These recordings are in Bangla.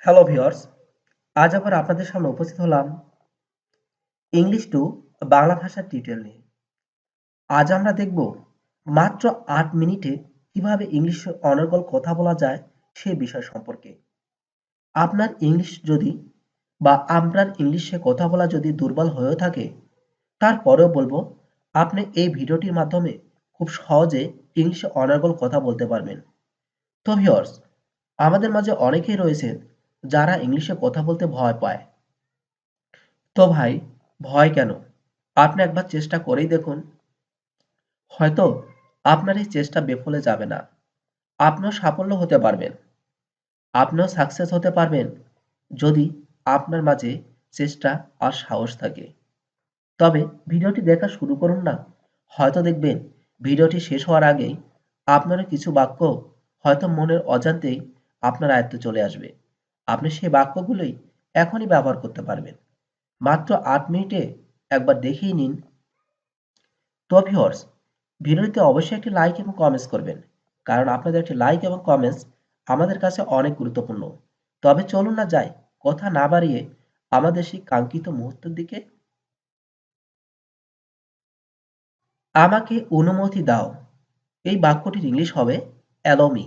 হ্যালো ভিউয়ার্স, আজ আবার আপনাদের সামনে উপস্থিত হলাম ইংলিশ টু বাংলা ভাষার টিউটোরিয়াল নিয়ে। আজ আমরা দেখব মাত্র ৮ মিনিটে কিভাবে ইংলিশে অনর্গল কথা বলা যায় সেই বিষয় সম্পর্কে। আপনার ইংলিশ যদি বা আপনার ইংলিশে কথা বলা যদি দুর্বল হয়েও থাকে, তারপরেও বলবো আপনি এই ভিডিওটির মাধ্যমে খুব সহজে ইংলিশে অনর্গল কথা বলতে পারবেন। তো ভিউয়ার্স, আমাদের মাঝে অনেকেই রয়েছেন যারা ইংলিশে কথা বলতে ভয় পায়। তো ভাই, ভয় কেন? আপনি একবার চেষ্টা করেই দেখুন। হয়তো আপনার এই চেষ্টা বিফলে যাবে না। আপনিও সাফল্য হতে পারবেন। আপনিও সাকসেস হতে পারবেন যদি আপনার মাঝে চেষ্টা আর সাহস থাকে। তবে ভিডিওটি দেখা শুরু করুন না। হয়তো দেখবেন ভিডিওটি শেষ হওয়ার আগেই আপনারও কিছু বাক্য হয়তো মনের অজান্তেই আপনার আয়ত্তে চলে আসবে। আপনি সেই বাক্যগুলোই এখনই ব্যবহার করতে পারবেন। মাত্র ৮ মিনিটে একবার দেখেই নিন। তো ভিউয়ার্স, ভিডিওটিতে অবশ্যই একটি লাইক এবং কমেন্টস করবেন, কারণ আপনাদের একটি লাইক এবং কমেন্টস আমাদের কাছে অনেক গুরুত্বপূর্ণ। তবে চলুন না যাই কথা না বাড়িয়ে আমাদের সেই কাঙ্ক্ষিত মুহূর্তের দিকে। আমাকে অনুমতি দাও, এই বাক্যটির ইংলিশ হবে অ্যালো মি।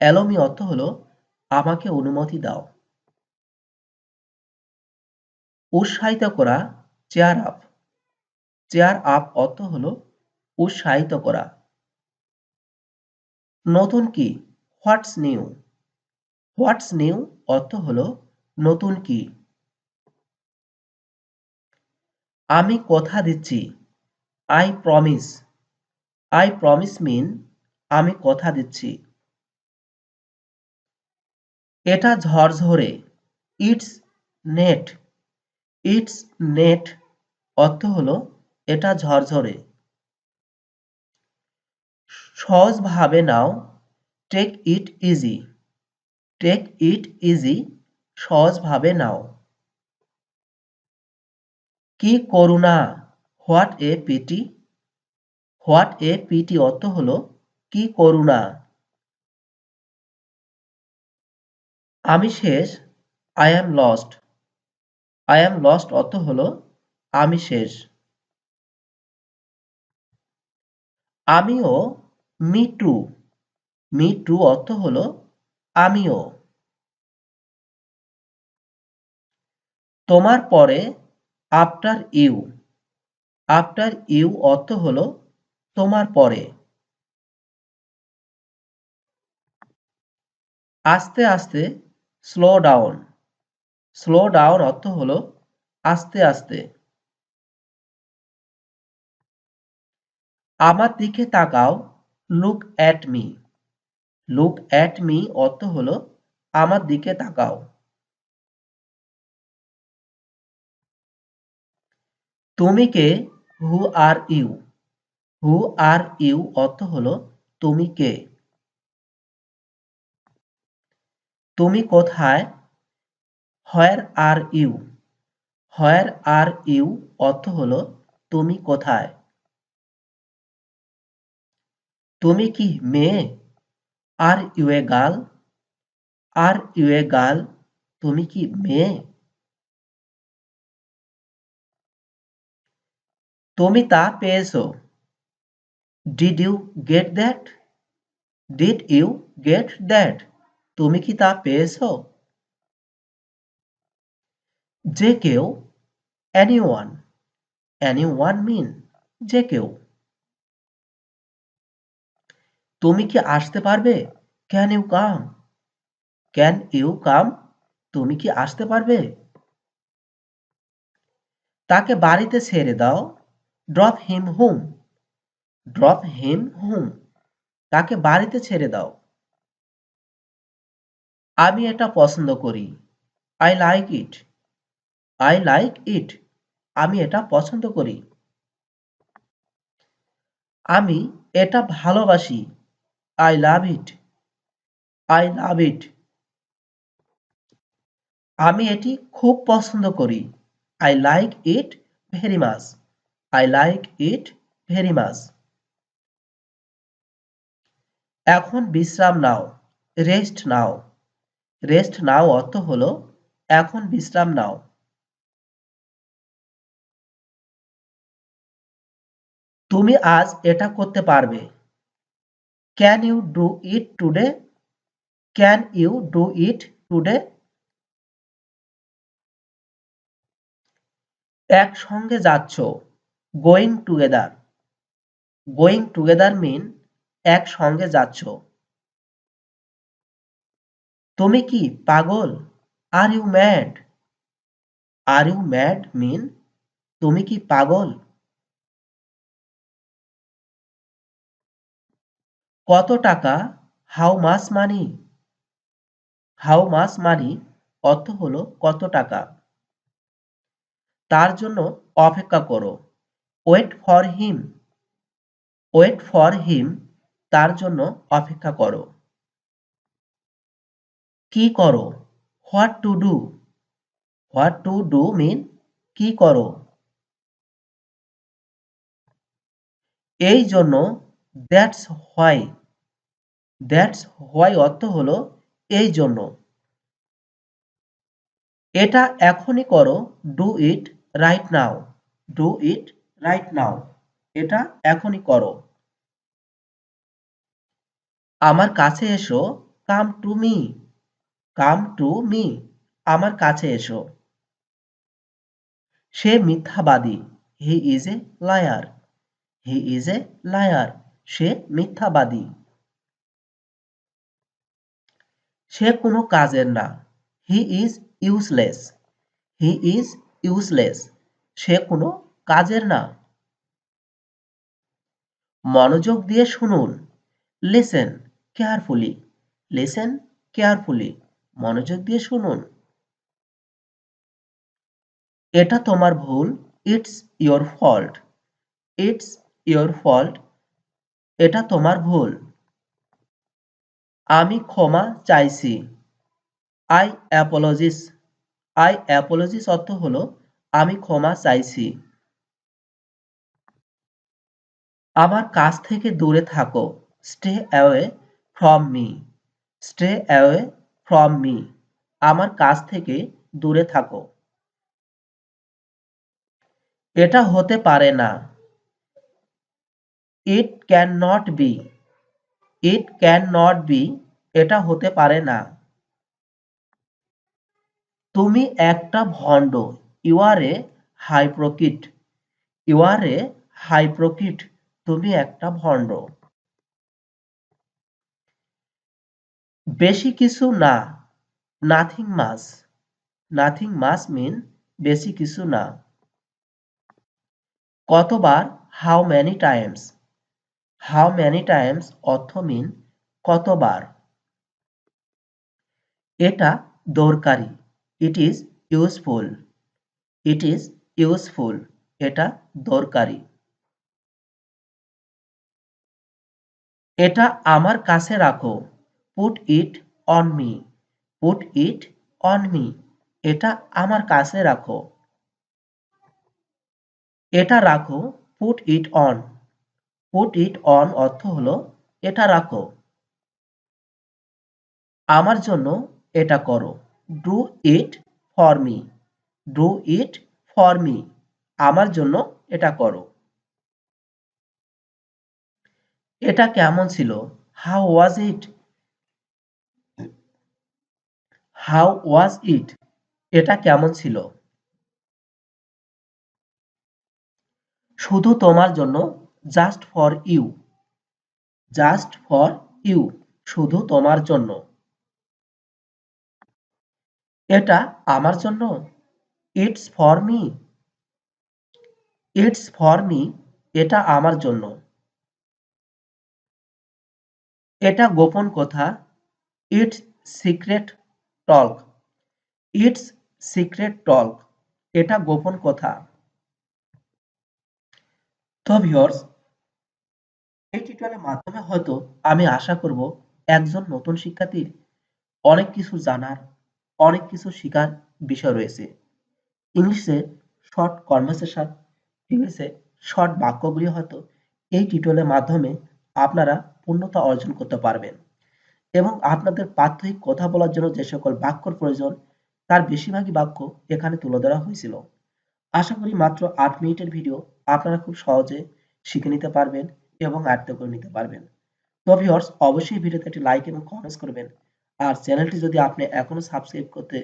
অ্যালো মি অর্থ হলো আমাকে অনুমতি দাও। উৎসাহিত করা, চেয়ার আপ। চেয়ার আপ অর্থ হলো উৎসাহিত করা। নতুন কি, হোয়াটস নিউ। হোয়াটস নিউ অর্থ হলো নতুন কি। আমি কথা দিচ্ছি, আই প্রমিস। আই প্রমিস মিন আমি কথা দিচ্ছি। এটা ঝরঝরে, ইটস নেট। ইটস নেট অর্থ হলো এটা ঝরঝরে। সহজভাবে নাও, take it easy. Take it easy সহজভাবে নাও। কি করুণা, what a pity. What a pity অর্থ হলো কি করুণা। আমি শেষ, I am lost. I am lost অর্থ হলো আমি শেষ। আমিও, মি টু। মি টু অর্থ হলো আমিও। তোমার পরে, আফটার ইউ। আফটার ইউ অর্থ হলো তোমার পরে। আস্তে আস্তে, স্লো ডাউন। স্লো ডাউন অর্থ হলো আস্তে আস্তে। আমার দিকে তাকাও, look at me. Look at me অর্থ হলো আমার দিকে তাকাও। তুমি কে, হু are you. Who are you অর্থ হলো তুমি কে। তুমি কোথায়, হোয়ার are you. Where are you অর্থ হলো তুমি কোথায়। তুমি কি মেয়ে, are you a girl. Are you a girl তুমি কি মেয়ে। তুমি তা পেয়েছো, did you get that. Did you get that তুমি কি তা পেয়েছো। যে কেউ, এনিওয়ান। এনিওয়ান মিন যে কেউ। তুমি কি আসতে পারবে, can you come. Can you come তুমি কি আসতে পারবে। তাকে বাড়িতে ছেড়ে দাও, drop him home. Drop him home তাকে বাড়িতে ছেড়ে দাও। আমি এটা পছন্দ করি, I like it. I like it আমি এটা পছন্দ করি। আমি এটা ভালোবাসি, I love it. I love ইট আমি এটি খুব পছন্দ করি, I like it very much. I like it very much. এখন বিশ্রাম নাও, রেস্ট নাও। রেস্ট নাও অর্থ হলো এখন বিশ্রাম নাও। তুমি আজ এটা করতে পারবে। Can you do it today? Can you do it today? একসঙ্গে যাচ্ছ। Going together. Going together mean একসঙ্গে যাচ্ছ। তুমি কি পাগল? Are you mad? Are you mad mean তুমি কি পাগল? কত টাকা? How much money? How much money অর্থ হলো কত টাকা। তার জন্য অপেক্ষা করো। Wait for him. Wait for him তার জন্য অপেক্ষা করো। কি করো? What to do? What to do mean কি করো? এই জন্য দ্যাটস হোয়াই। দ্যাটস হোয়াই অর্থ হলো এই জন্য। এটা এখনই করো। Do it right now. Do it right now এটা এখনই করো। আমার কাছে এসো। Come to me. Come to me আমার কাছে এসো। সে মিথ্যাবাদী। He is a liar. He is a liar সে মিথ্যাবাদী। সে কোনো কাজের না। He is useless. He is useless সে কোনো কাজের না। মনোযোগ দিয়ে শুনুন। Listen carefully. লিসেন কেয়ারফুলি মনোযোগ দিয়ে শুনুন। এটা তোমার ভুল। It's your fault. It's your fault এটা তোমার ভুল। আমি ক্ষমা চাইছি। I apologies. আই অ্যাপোলজিস অর্থ হলো আমি ক্ষমা চাইছি। আমার কাছ থেকে দূরে থাকো। Stay away from me. Stay away from me আমার কাছ থেকে দূরে থাকো। এটা হতে পারে না। It can not be. It can not be এটা হতে পারে না। তুমি একটা ভণ্ড। You R A হাইপ্রোকিট। ইউ আর এ হাইপ্রোকিট তুমি একটা ভণ্ড। বেশি কিছু না। Nothing much. Nothing much mean বেশি কিছু না। কতবার? How many times. How many times অর্থ মিন কতবার। এটা দরকারি। It is useful. It is useful এটা দরকারি। এটা আমার কাছে রাখো। Put it on me. Put it on me এটা আমার কাছে রাখো। এটা রাখো। Put it on. Put it on অর্থ হলো এটা রাখো। আমার জন্য এটা করো। Do it for me. Do it for me আমার জন্য এটা করো। এটা কেমন ছিল? How was it? How was ইট এটা কেমন ছিল? শুধু তোমার জন্য। Just for you. Just for you শুধু তোমার জন্য। এটা আমার জন্য। It's for me. It's for me এটা আমার জন্য। এটা গোপন কথা। It's secret talk. It's secret talk এটা গোপন কথা। তো ভিউয়ার্স, এই টিউটোরিয়ালের মাধ্যমে হয়তো আমি আশা করব একজন নতুন শিক্ষার্থীর অনেক কিছু জানার, অনেক কিছু শেখার বিষয় রয়েছে। ইংলিশে শর্ট কনভারসেশন, ইংলিশে শর্ট বাক্যগুলি হয়তো এই টিউটোরিয়ালের মাধ্যমে আপনারা পূর্ণতা অর্জন করতে পারবেন। এবং আপনাদের প্রাত্যহিক কথা বলার জন্য যে সকল বাক্যর প্রয়োজন তার বেশিরভাগই বাক্য এখানে তুলে ধরা হয়েছিল। আশা করি মাত্র ৮ মিনিটের ভিডিও আপনারা খুব সহজে শিখে নিতে পারবেন এবং আয়ত্ত করে নিতে পারবেন। তো ভিউয়ার্স, অবশ্যই ভিডিওতে একটি লাইক এবং কমেন্টস করবেন। আর চ্যানেলটি যদি আপনি এখনো সাবস্ক্রাইব করতে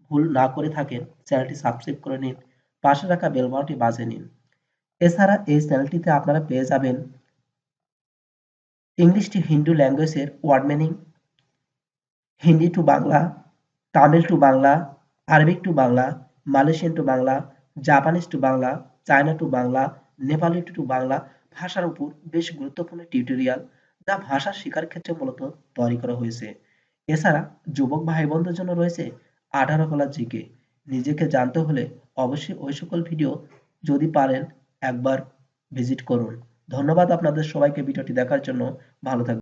ভুল না করে থাকেন, চ্যানেলটি সাবস্ক্রাইব করে নিন, পাশে রাখা বেল বাটনটি বাজিয়ে নিন। এছাড়া এই চ্যানেলটিতে আপনারা পেয়ে যাবেন ইংলিশ টু হিন্দি ল্যাঙ্গুয়েজের word meaning, Hindi to Bangla, Tamil to Bangla, Arabic to Bangla, Malaysian to Bangla, Japanese to Bangla, China to Bangla, Nepali to Bangla ভাষার উপর বেশ গুরুত্বপূর্ণ টিউটোরিয়াল যা ভাষা শেখার ক্ষেত্রে মূলত তৈরি করা হয়েছে। এছাড়া যুবক ভাই বোনদের জন্য রয়েছে 18 প্লাস জিকে। নিজেকে জানতে হলে অবশ্যই ওই সকল ভিডিও যদি পারেন একবার ভিজিট করুন। ধন্যবাদ আপনাদের সবাইকে ভিডিওটি দেখার জন্য। ভালো থাকবেন।